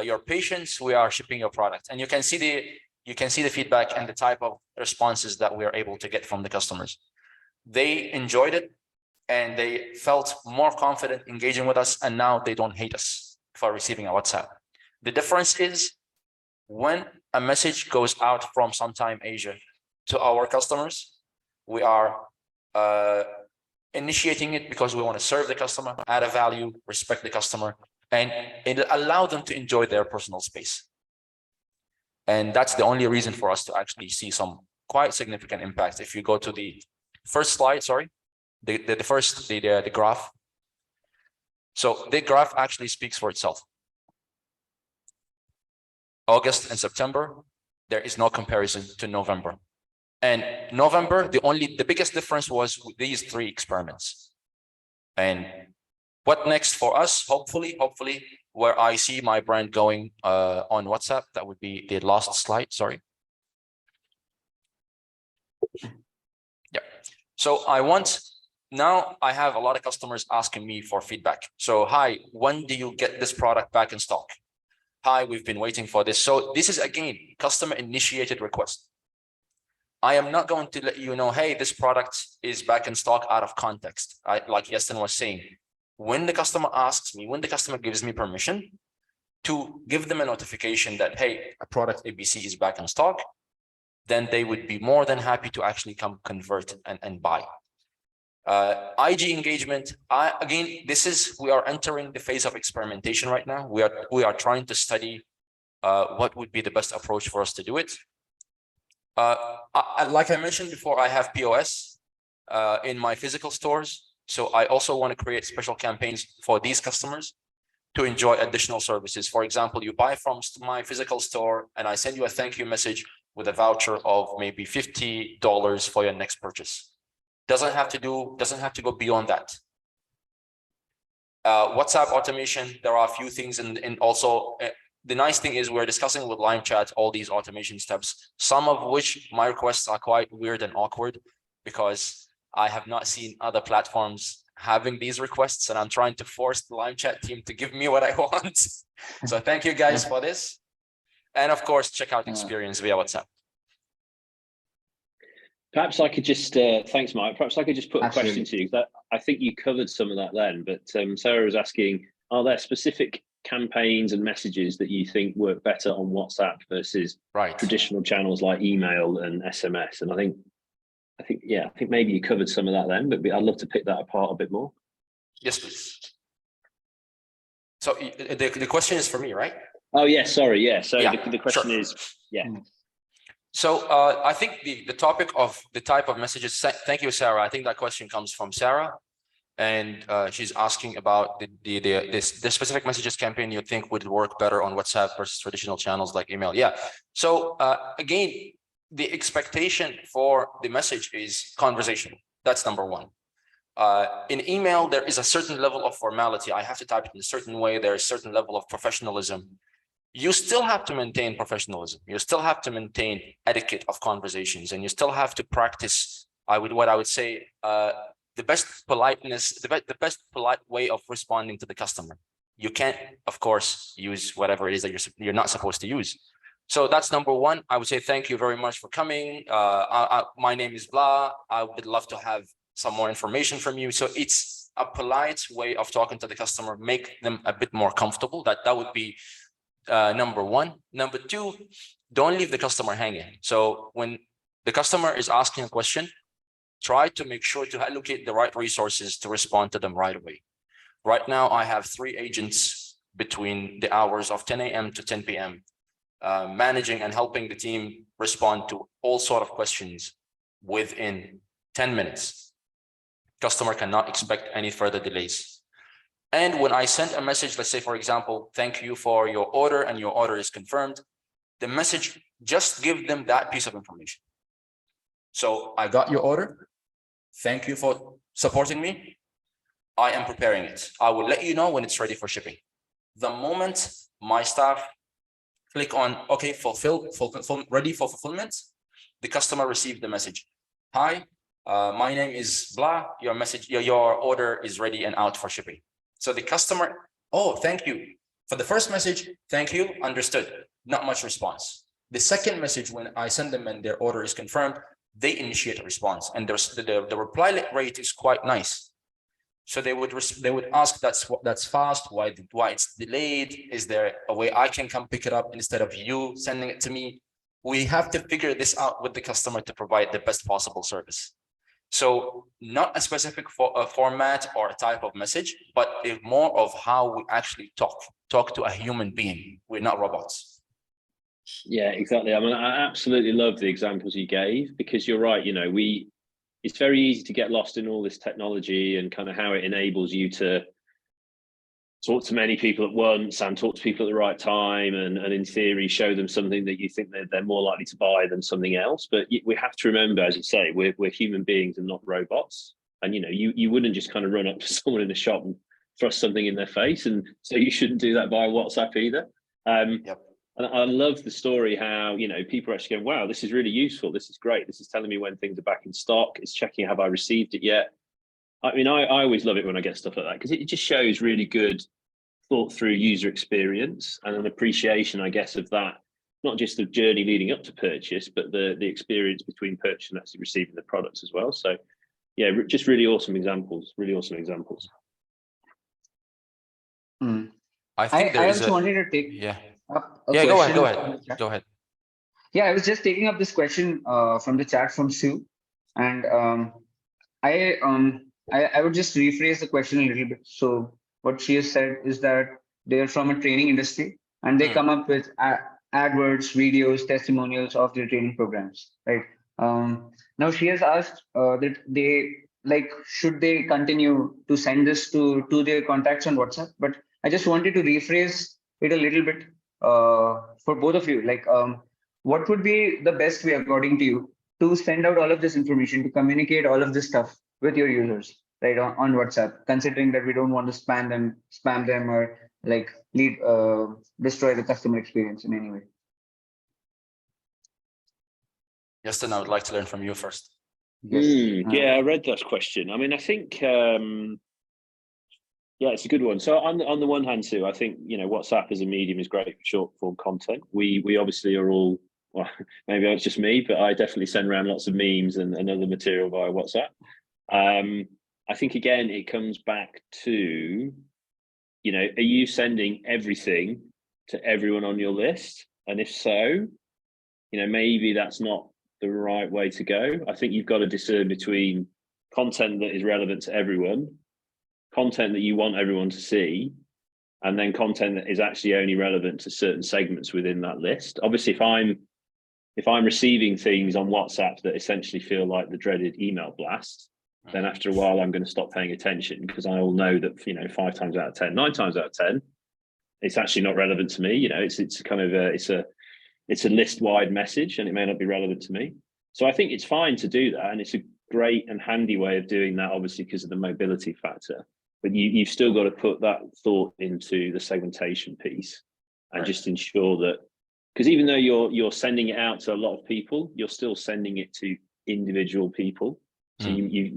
your patience. We are shipping your product. And you can see the feedback and the type of responses that we are able to get from the customers. They enjoyed it. and they felt more confident engaging with us, and now they don't hate us for receiving a WhatsApp. The difference is when a message goes out from sometime Asia to our customers, we are initiating it because we want to serve the customer, add a value, respect the customer, and it allow them to enjoy their personal space. And that's the only reason for us to actually see some quite significant impact. If you go to the first slide, sorry, the graph. So the graph actually speaks for itself. August and September, there is no comparison to November. And November, the biggest difference was with these 3 experiments. And what next for us? Hopefully, where I see my brand going on WhatsApp, that would be the last slide, sorry. Yeah. So now I have a lot of customers asking me for feedback. So, hi, when do you get this product back in stock? Hi, we've been waiting for this. So this is, again, customer initiated request. I am not going to let you know, hey, this product is back in stock out of context. Like Iestyn was saying, when the customer asks me, when the customer gives me permission to give them a notification that, hey, a product ABC is back in stock, then they would be more than happy to actually come convert and buy. IG engagement, again, we are entering the phase of experimentation right now. We are trying to study what would be the best approach for us to do it. Like I mentioned before, I have POS in my physical stores. So I also want to create special campaigns for these customers to enjoy additional services. For example, you buy from my physical store and I send you a thank you message with a voucher of maybe $50 for your next purchase. Doesn't have to go beyond that. WhatsApp automation, there are a few things, and also the nice thing is we're discussing with Lime Chat all these automation steps, some of which my requests are quite weird and awkward because I have not seen other platforms having these requests, and I'm trying to force the Lime Chat team to give me what I want. So thank you guys for this. And of course, check out experience via WhatsApp. Perhaps I could just, thanks, Mike. Perhaps I could just put a question to you. I think you covered some of that then, but Sarah was asking, are there specific campaigns and messages that you think work better on WhatsApp versus traditional channels like email and SMS? And I think maybe you covered some of that then, but I'd love to pick that apart a bit more. Yes, please. So the question is for me, right? Oh, yeah, sorry. Yeah. So yeah, the question is, yeah. So I think the topic of the type of messages, thank you, Sarah. I think that question comes from Sarah, and she's asking about the specific messages campaign you think would work better on WhatsApp versus traditional channels like email. Yeah. So again, the expectation for the message is conversational. That's number one. In email, there is a certain level of formality. I have to type it in a certain way. There is a certain level of professionalism. You still have to maintain professionalism. You still have to maintain etiquette of conversations, and you still have to practice. What I would say, the best politeness, the best polite way of responding to the customer. You can't, of course, use whatever it is that you're not supposed to use. So that's number one. I would say thank you very much for coming. My name is Blah. I would love to have some more information from you. So it's a polite way of talking to the customer, make them a bit more comfortable. That would be number one. Number two, don't leave the customer hanging. So when the customer is asking a question, try to make sure to allocate the right resources to respond to them right away. Right now, I have 3 agents between the hours of 10 a.m. to 10 p.m. Managing and helping the team respond to all sort of questions within 10 minutes. Customer cannot expect any further delays. And when I send a message, let's say, for example, thank you for your order and your order is confirmed, the message, just give them that piece of information. So I got your order. Thank you for supporting me. I am preparing it. I will let you know when it's ready for shipping. The moment my staff click on, okay, ready for fulfillment, the customer received the message. Hi, my name is Blah. Your order is ready and out for shipping. So the customer, oh, thank you. For the first message, thank you, understood. Not much response. The second message, when I send them and their order is confirmed, they initiate a response. And the reply rate is quite nice. So they would ask, that's fast. Why it's delayed? Is there a way I can come pick it up instead of you sending it to me? We have to figure this out with the customer to provide the best possible service. So not a specific format or a type of message, but more of how we actually talk to a human being. We're not robots. Yeah, exactly. I mean, I absolutely love the examples you gave, because you're right. You know, it's very easy to get lost in all this technology and kind of how it enables you to talk to many people at once and talk to people at the right time, and in theory show them something that you think they're more likely to buy than something else. But we have to remember, as you say, we're human beings and not robots. And you know, you wouldn't just kind of run up to someone in the shop and thrust something in their face, and so you shouldn't do that via WhatsApp either. Yep. And I love the story how, you know, people are actually going, wow, this is really useful. This is great. This is telling me when things are back in stock. It's checking, have I received it yet? I mean, I always love it when I get stuff like that, because it just shows really good thought through user experience and an appreciation, I guess, of that, not just the journey leading up to purchase, but the experience between purchase and actually receiving the products as well. So yeah, just really awesome examples, I think there I is also wanted to take up a question. Go ahead. Yeah, I was just taking up this question from the chat from Sue, and I would just rephrase the question a little bit. So what she has said is that they're from a training industry and they come up with AdWords, videos, testimonials of their training programs, right? Now she has asked that should they continue to send this to their contacts on WhatsApp? But I just wanted to rephrase it a little bit for both of you. What would be the best way, according to you, to send out all of this information, to communicate all of this stuff with your users, right, on WhatsApp, considering that we don't want to spam them or destroy the customer experience in any way? Iestyn, I would like to learn from you first. Yes. Yeah, I read that question. I mean, I think, yeah, it's a good one. So on the one hand, Sue, I think, you know, WhatsApp as a medium is great for short form content. We obviously are all, well, maybe it's just me, but I definitely send around lots of memes and other material via WhatsApp. I think, again, it comes back to, you know, are you sending everything to everyone on your list? And if so, you know, maybe that's not the right way to go. I think you've got to discern between content that is relevant to everyone, content that you want everyone to see, and then content that is actually only relevant to certain segments within that list. Obviously, if I'm receiving things on WhatsApp that essentially feel like the dreaded email blast, then after a while I'm going to stop paying attention, because I all know that, you know, 5 times out of 10, 9 times out of 10, it's actually not relevant to me. You know, it's kind of it's a list-wide message, and it may not be relevant to me. So I think it's fine to do that, and it's a great and handy way of doing that, obviously, because of the mobility factor. But you've still got to put that thought into the segmentation piece, and just ensure that, because even though you're sending it out to a lot of people, you're still sending it to individual people. So we've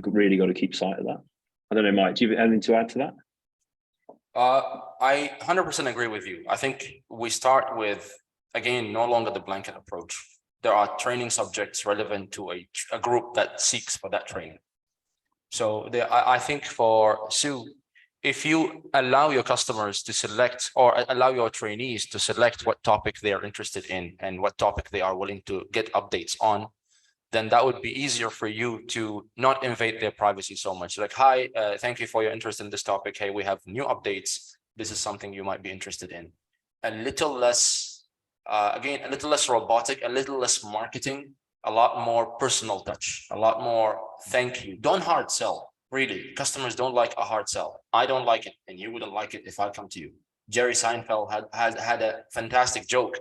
really got to keep sight of that. I don't know, Mike, do you have anything to add to that? I 100% agree with you. I think we start with, again, no longer the blanket approach. There are training subjects relevant to a group that seeks for that training. So I think for Sue, if you allow your customers to select, or allow your trainees to select what topic they are interested in and what topic they are willing to get updates on, then that would be easier for you to not invade their privacy so much. Like, hi, thank you for your interest in this topic. Hey, we have new updates. This is something you might be interested in. A little less, again, a little less robotic, a little less marketing, a lot more personal touch, a lot more thank you. Don't hard sell, really. Customers don't like a hard sell. I don't like it, and you wouldn't like it if I come to you. Jerry Seinfeld had a fantastic joke.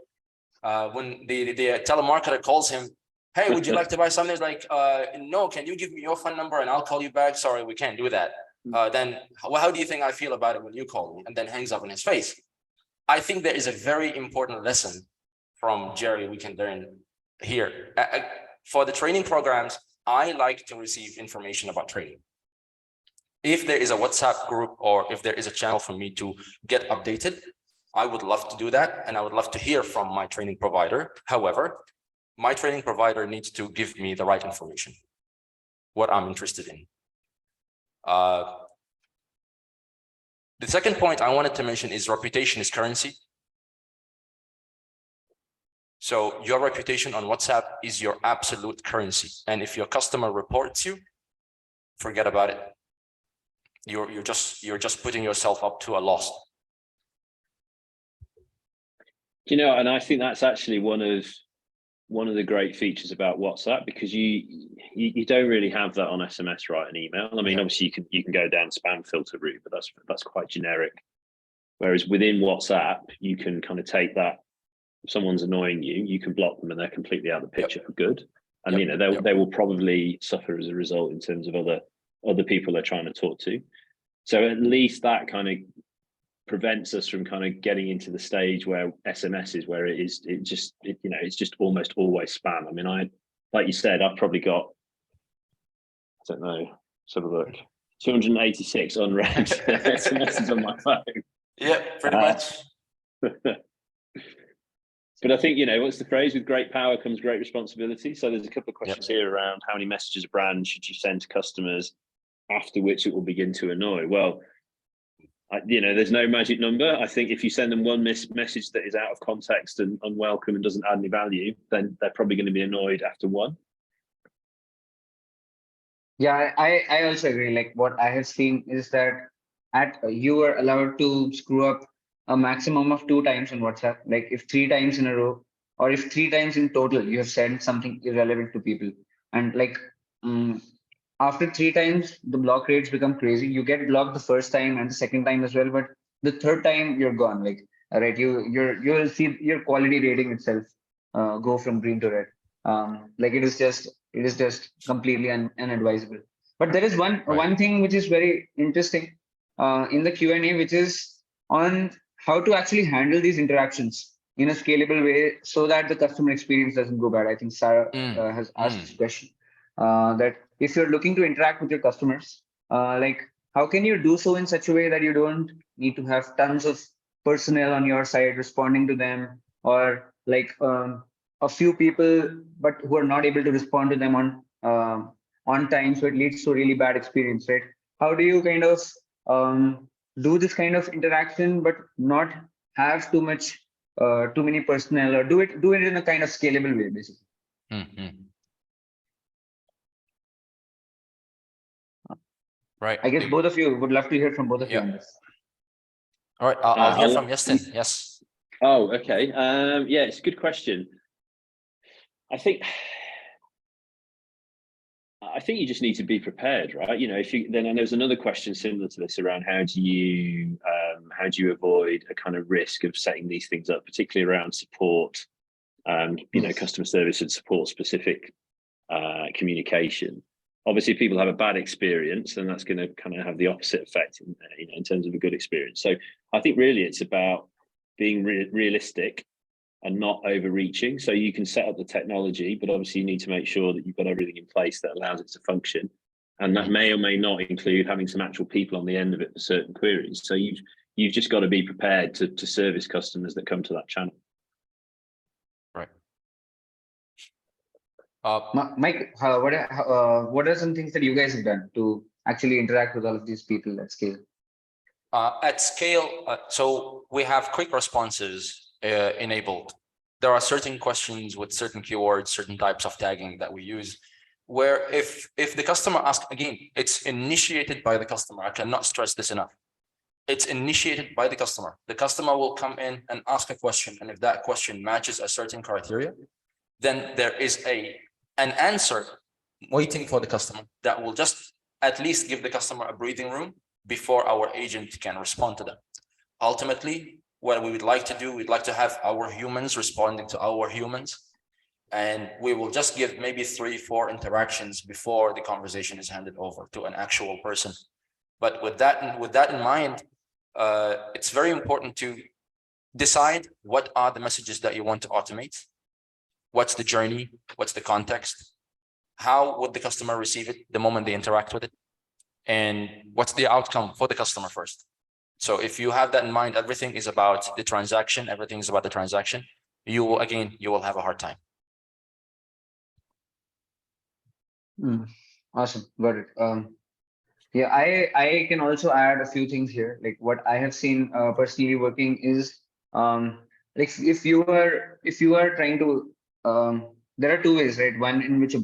When the telemarketer calls him, hey, would you like to buy something? He's like, no, can you give me your phone number and I'll call you back? Sorry, we can't do that. Then how do you think I feel about it when you call me? And then hangs up in his face. I think there is a very important lesson from Jerry we can learn here. For the training programs, I like to receive information about training. If there is a WhatsApp group or if there is a channel for me to get updated, I would love to do that. And I would love to hear from my training provider. However, my training provider needs to give me the right information, what I'm interested in. The second point I wanted to mention is reputation is currency. So your reputation on WhatsApp is your absolute currency. And if your customer reports you, forget about it. You're just putting yourself up to a loss. You know, and I think that's actually one of the great features about WhatsApp, because you don't really have that on SMS, right, and email. I mean, obviously you can go down spam filter route, but that's quite generic. Whereas within WhatsApp, you can kind of take that. If someone's annoying you, you can block them and they're completely out of the picture for good. And you know, they will probably suffer as a result in terms of other people they're trying to talk to. So at least that kind of prevents us from kind of getting into the stage where SMS is, where it's just almost always spam. I mean, like you said, I've probably got, I don't know, let's have a look, 286 unread SMSs on my phone. Yeah, pretty much. But I think, you know, what's the phrase? With great power comes great responsibility. So there's a couple of questions here around how many messages a brand should you send to customers, after which it will begin to annoy. Well, you know, there's no magic number. I think if you send them one message that is out of context and unwelcome and doesn't add any value, then they're probably going to be annoyed after one. Yeah, I also agree. Like what I have seen is that you are allowed to screw up a maximum of 2 times on WhatsApp. Like if 3 times in a row, or if 3 times in total, you have said something irrelevant to people. And like after 3 times, the block rates become crazy. You get blocked the first time and the second time as well, but the third time you're gone. Like, all right, you'll see your quality rating itself go from green to red. Like it is just completely unadvisable. But there is one thing which is very interesting in the Q&A, which is on how to actually handle these interactions in a scalable way so that the customer experience doesn't go bad. I think Sarah has asked this question, that if you're looking to interact with your customers, like how can you do so in such a way that you don't need to have tons of personnel on your side responding to them, or like a few people but who are not able to respond to them on time, so it leads to a really bad experience, right? How do you kind of do this kind of interaction but not have too many personnel, or do it in a kind of scalable way, basically? Right. I guess both of you would love to hear from both of you on this. All right, I'll hear from Iestyn. Yes. Oh, okay. Yeah, it's a good question. I think you just need to be prepared, right? You know, then there's another question similar to this around how do you avoid a kind of risk of setting these things up, particularly around support, you know, customer service and support specific communication. Obviously, if people have a bad experience, then that's going to kind of have the opposite effect in terms of a good experience. So I think really it's about being realistic and not overreaching. So you can set up the technology, but obviously you need to make sure that you've got everything in place that allows it to function. And that may or may not include having some actual people on the end of it for certain queries. So you've just got to be prepared to service customers that come to that channel. Right. Mike, what are some things that you guys have done to actually interact with all of these people at scale? At scale, so we have quick responses enabled. There are certain questions with certain keywords, certain types of tagging that we use, where if the customer asks, again, it's initiated by the customer. I cannot stress this enough. It's initiated by the customer. The customer will come in and ask a question, and if that question matches a certain criteria, then there is an answer waiting for the customer that will just at least give the customer a breathing room before our agent can respond to them. Ultimately, what we would like to do, we'd like to have our humans responding to our humans, and we will just give maybe 3-4 interactions before the conversation is handed over to an actual person. But with that in mind, it's very important to decide what are the messages that you want to automate, what's the journey, what's the context, how would the customer receive it the moment they interact with it, and what's the outcome for the customer first. So if you have that in mind, everything is about the transaction, everything is about the transaction, you will have a hard time. Awesome, got it. Yeah, I can also add a few things here. Like what I have seen personally working is like if you are trying to there are two ways, right? One in which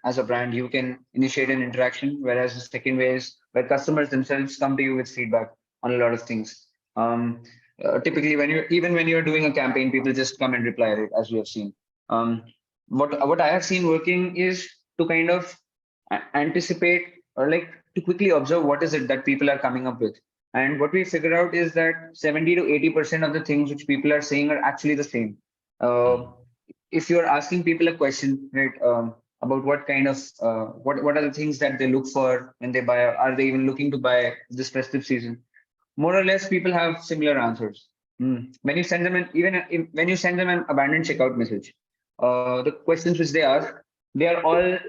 as a brand you can initiate an interaction, whereas the second way is where customers themselves come to you with feedback on a lot of things. Typically, when you're doing a campaign, people just come and reply, right? As we have seen. What I have seen working is to kind of anticipate or like to quickly observe what is it that people are coming up with. And what we figure out is that 70 to 80% of the things which people are saying are actually the same. Uh, Mm, if you're asking people a question, right, about what kind of what are the things that they look for when they buy, are they even looking to buy this festive season? More or less, people have similar answers. When you send them when you send them an abandoned checkout message, the questions which they ask, they are all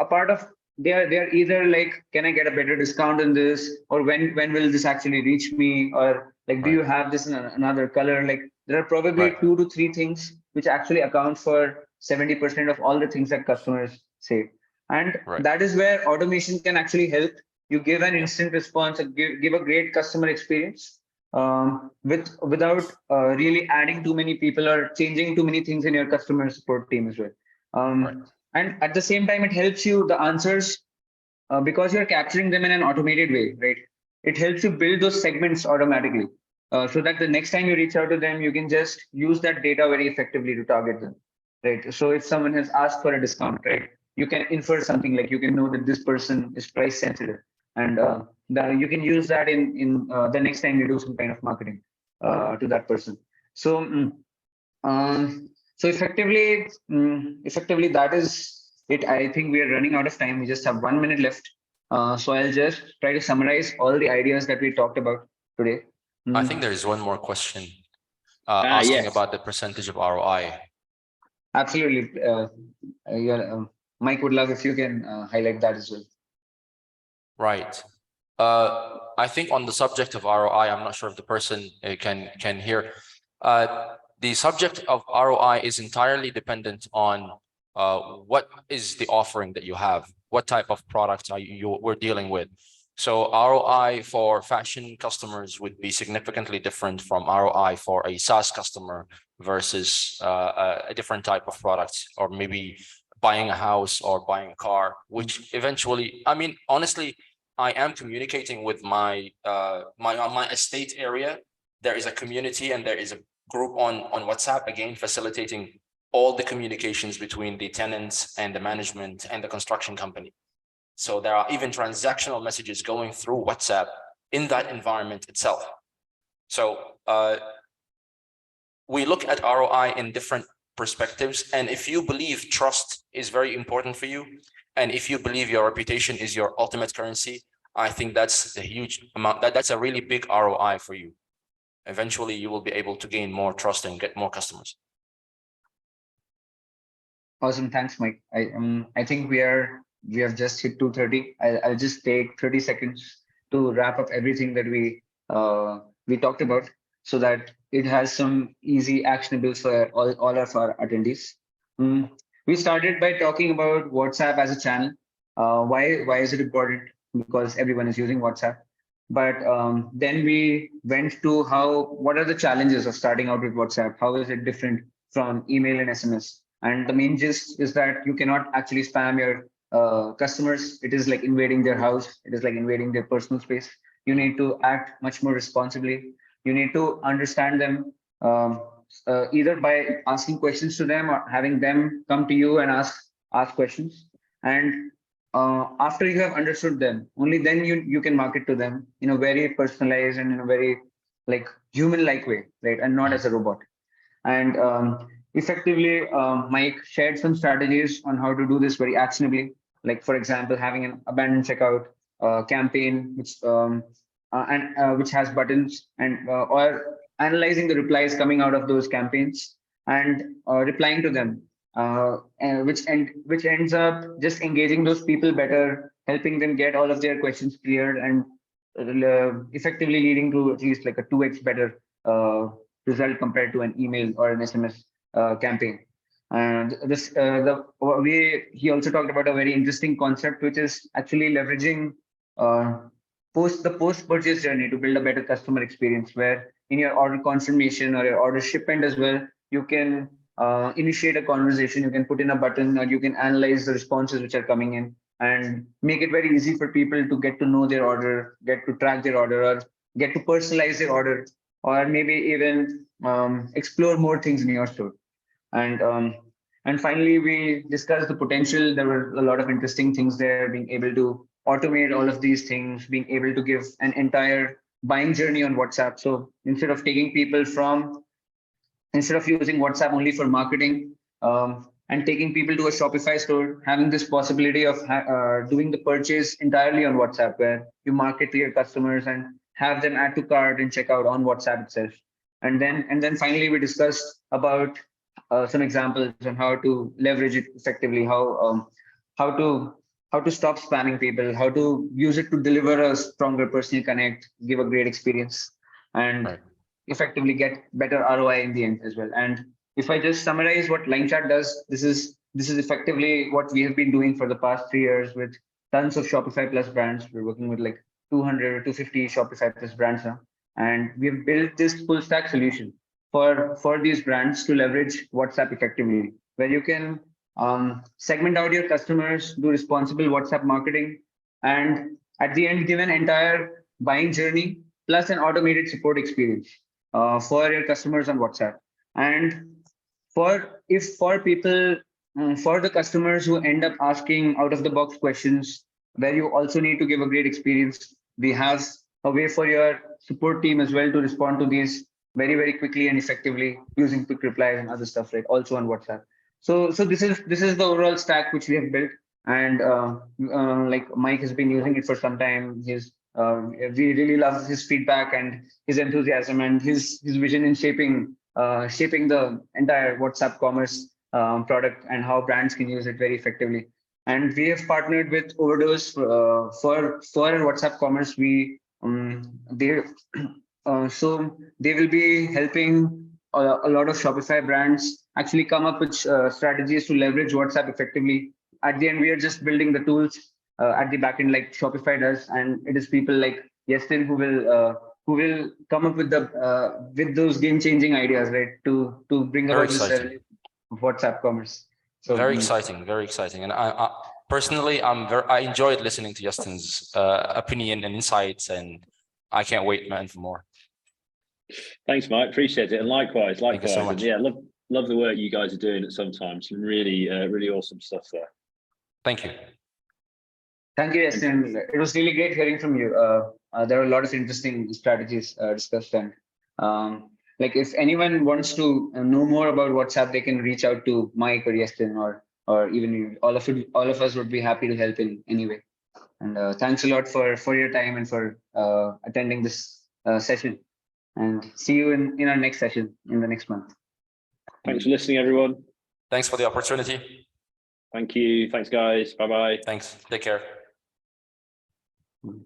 a part of they are either like, can I get a better discount on this, or when will this actually reach me, or like, do right, you have this in another color? Like there are probably right, two to three things which actually account for 70% of all the things that customers say. And right. that is where automation can actually help. You give an Yep. instant response and give a great customer experience without really adding too many people or changing too many things in your customer support team as well. Right. And at the same time, it helps you the answers because you're capturing them in an automated way, right? It helps you build those segments automatically, so that the next time you reach out to them, you can just use that data very effectively to target them, right? So if someone has asked for a discount, right, you can infer something like, you can know that this person is price sensitive, and you can use that in the next time you do some kind of marketing to that person. So. So effectively, that is it. I think we are running out of time. We just have 1 minute left. So I'll just try to summarize all the ideas that we talked about today. I think Mm, there is one more question asking Yes. about the percentage of ROI. absolutely. Yeah, Mike would love if you can highlight that as well. Right. I think on the subject of ROI, I'm not sure if the person can hear. The subject of ROI is entirely dependent on what is the offering that you have, what type of products we're dealing with. So ROI for fashion customers would be significantly different from ROI for a SaaS customer versus a different type of product, or maybe buying a house or buying a car, which eventually, I mean, honestly, I am communicating with my my estate area. There is a community and there is a group on WhatsApp, again, facilitating all the communications between the tenants and the management and the construction company. So there are even transactional messages going through WhatsApp in that environment itself. So we look at ROI in different perspectives. And if you believe trust is very important for you, and if you believe your reputation is your ultimate currency, I think that's a huge amount. That's a really big ROI for you. Eventually, you will be able to gain more trust and get more customers. Awesome, thanks, Mike. I think we have just hit 2:30. I'll just take 30 seconds to wrap up everything that we talked about, so that it has some easy actionables for all of our attendees. Mm, We started by talking about WhatsApp as a channel. Why is it important? Because everyone is using WhatsApp. But then we went to what are the challenges of starting out with WhatsApp? How is it different from email and SMS? And the main gist is that you cannot actually spam your customers. It is like invading their house. It is like invading their personal space. You need to act much more responsibly. You need to understand them, either by asking questions to them or having them come to you and ask questions. And after you have understood them, only then you can market to them in a very personalized and in a very like human-like way, right? And not as a robot. And effectively, Mike shared some strategies on how to do this very actionably. Like, for example, having an abandoned checkout campaign, which has buttons, and or analyzing the replies coming out of those campaigns and replying to them, which ends up just engaging those people better, helping them get all of their questions cleared, and effectively leading to at least like a 2x better result compared to an email or an SMS campaign. And he also talked about a very interesting concept, which is actually leveraging post purchase journey to build a better customer experience, where in your order confirmation or your order shipment as well, you can initiate a conversation, you can put in a button, or you can analyze the responses which are coming in and make it very easy for people to get to know their order, get to track their order, or get to personalize their order, or maybe even explore more things in your store. And finally, we discussed the potential. There were a lot of interesting things there, being able to automate all of these things, being able to give an entire buying journey on WhatsApp. So instead of using WhatsApp only for marketing, and taking people to a Shopify store, having this possibility of doing the purchase entirely on WhatsApp, where you market to your customers and have them add to cart and check out on WhatsApp itself. And then finally, we discussed about some examples on how to leverage it effectively, how to stop spamming people, how to use it to deliver a stronger personal connect, give a great experience, and Right. effectively get better ROI in the end as well. And if I just summarize what Line Chat does, this is effectively what we have been doing for the past 3 years with tons of Shopify Plus brands. We're working with like 200 or 250 Shopify Plus brands now, and we've built this full stack solution for these brands to leverage WhatsApp effectively, where you can segment out your customers, do responsible WhatsApp marketing, and at the end give an entire buying journey plus an automated support experience for your customers on WhatsApp. And for people, for the customers who end up asking out of the box questions, where you also need to give a great experience, we have a way for your support team as well to respond to these very, very quickly and effectively using quick replies and other stuff, right? Also on WhatsApp. So this is the overall stack which we have built, and like Mike has been using it for some time. We really love his feedback and his enthusiasm and his vision in shaping the entire WhatsApp commerce product and how brands can use it very effectively. And we have partnered with Overdose for WhatsApp commerce. So they will be helping a lot of Shopify brands actually come up with strategies to leverage WhatsApp effectively. At the end, we are just building the tools at the back end, like Shopify does, and it is people like Iestyn who will come up with with those game-changing ideas, right, to bring Very about this exciting. WhatsApp commerce. So Very exciting, very exciting. And I personally, I enjoyed listening to Justin's opinion and insights, and I can't wait, man, for more. Thanks, Mike. Appreciate it. And likewise. Thank you so And much. yeah, love the work you guys are doing at Sometimes. Some really, really awesome stuff there. Thank you. Thank you, Iestyn. It was really great hearing from you. There are a lot of interesting strategies discussed, and like if anyone wants to know more about WhatsApp, they can reach out to Mike or Iestyn, or even you. All of us would be happy to help in any way. And thanks a lot for your time and for attending this session. And see you in our next session in the next month. Thanks for listening, everyone. Thanks for the opportunity. Thank you. Thanks, guys. Bye-bye. Thanks. Take care. Mm.